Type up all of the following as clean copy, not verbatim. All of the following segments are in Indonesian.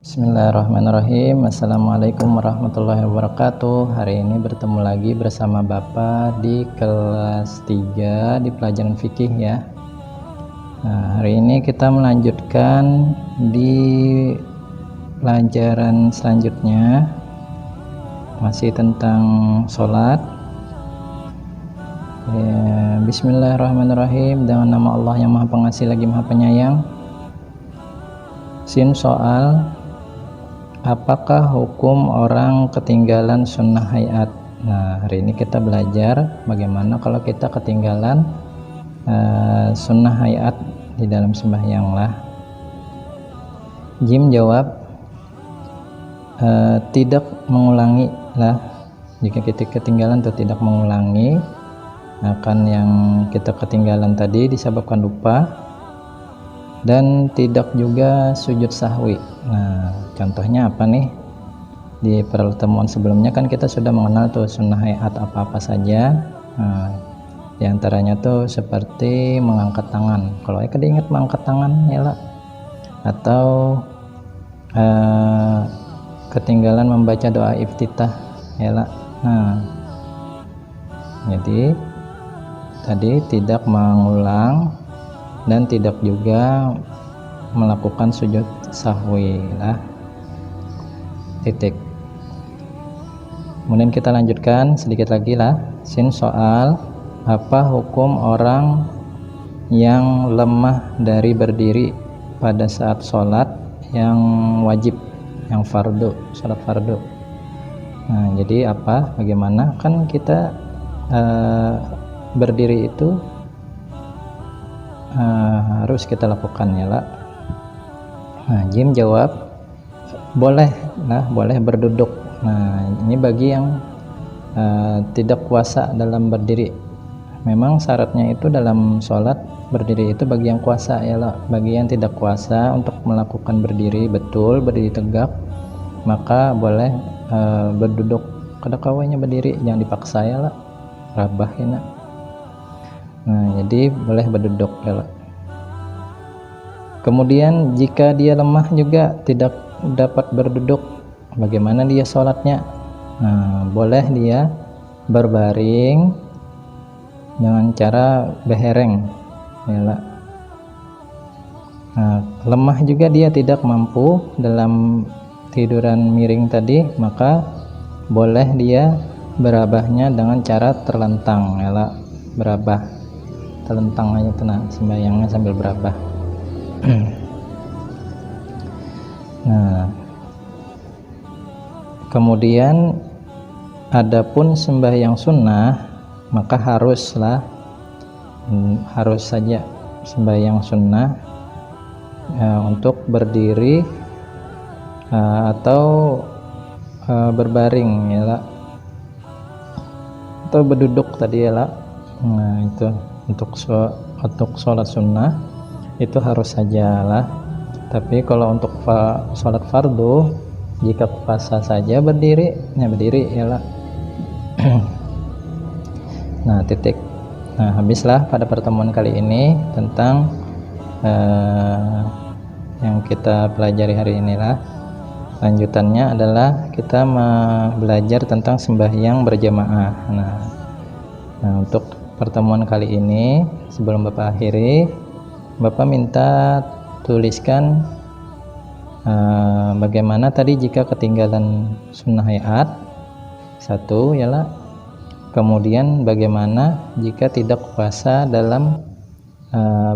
Bismillahirrahmanirrahim. Assalamualaikum warahmatullahi wabarakatuh. Hari ini bertemu lagi bersama Bapak di kelas 3 di pelajaran fikih ya. Nah, hari ini kita melanjutkan di pelajaran selanjutnya, masih tentang sholat ya. Bismillahirrahmanirrahim. Dengan nama Allah yang maha pengasih lagi maha penyayang. Sin soal, apakah hukum orang ketinggalan sunnah hayat? Nah, hari ini kita belajar bagaimana kalau kita ketinggalan sunnah hayat di dalam sembahyang lah. Jim jawab, tidak mengulangi lah. Jika kita ketinggalan atau tidak mengulangi akan yang kita ketinggalan tadi disebabkan lupa, dan tidak juga sujud sahwi. Nah, contohnya apa nih? Di pertemuan sebelumnya kan kita sudah mengenal tuh sunnah hayat apa-apa saja. Nah, di antaranya tuh seperti mengangkat tangan. Kalau kita ingat mengangkat tangan ya lah. Atau ketinggalan membaca doa iftitah ya lah. Nah, jadi tadi tidak mengulang dan tidak juga melakukan sujud sahwi lah. Titik. Kemudian kita lanjutkan sedikit lagi lah. Sin soal, apa hukum orang yang lemah dari berdiri pada saat sholat yang wajib, yang fardu, sholat fardu? Nah, jadi apa? Bagaimana? Kan kita berdiri itu harus kita lakukan ya lah. Nah, Jim jawab, boleh lah, boleh berduduk. Nah, ini bagi yang tidak kuasa dalam berdiri. Memang syaratnya itu dalam sholat berdiri itu bagi yang kuasa ya lah. Bagi yang tidak kuasa untuk melakukan berdiri betul, berdiri tegak, maka boleh berduduk. Kada kawainya berdiri, jangan dipaksa ya lah, rabah ya. Nah, jadi boleh berduduk ya. Kemudian jika dia lemah juga tidak dapat berduduk, bagaimana dia sholatnya? Nah, boleh dia berbaring dengan cara behereng ya. Nah, lemah juga dia tidak mampu dalam tiduran miring tadi, maka boleh dia berabahnya dengan cara terlentang ya, berabah telentang aja tenang sembahyangnya sambil berabah. Nah, kemudian adapun sembahyang sunnah, maka harus saja sembahyang sunnah untuk berdiri atau berbaring ya lah, atau berduduk tadi ya lah. Nah, itu untuk sholat sunnah itu harus saja lah. Tapi kalau untuk sholat fardu, jika puasa saja berdiri, ya berdiri ya lah. Nah, titik. Nah, habislah pada pertemuan kali ini tentang yang kita pelajari hari inilah. Lanjutannya adalah kita belajar tentang sembahyang berjamaah. Nah, untuk pertemuan kali ini sebelum Bapak akhiri, Bapak minta tuliskan bagaimana tadi jika ketinggalan sunnah hayat satu ya lah. Kemudian bagaimana jika tidak puasa dalam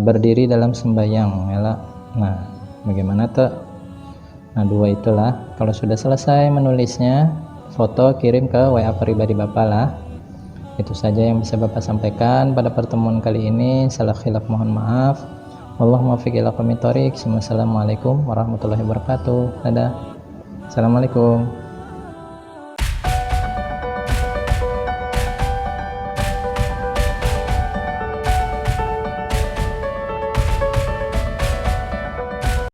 berdiri dalam sembahyang ya lah. Nah, bagaimana tuh? Nah, dua itulah. Kalau sudah selesai menulisnya, foto kirim ke WA pribadi Bapak lah. Itu saja yang bisa Bapak sampaikan pada pertemuan kali ini. Salah khilaf mohon maaf. Wallahumma muwaffiq ila aqwamit thoriq. Assalamualaikum warahmatullahi wabarakatuh. Dadah. Assalamualaikum.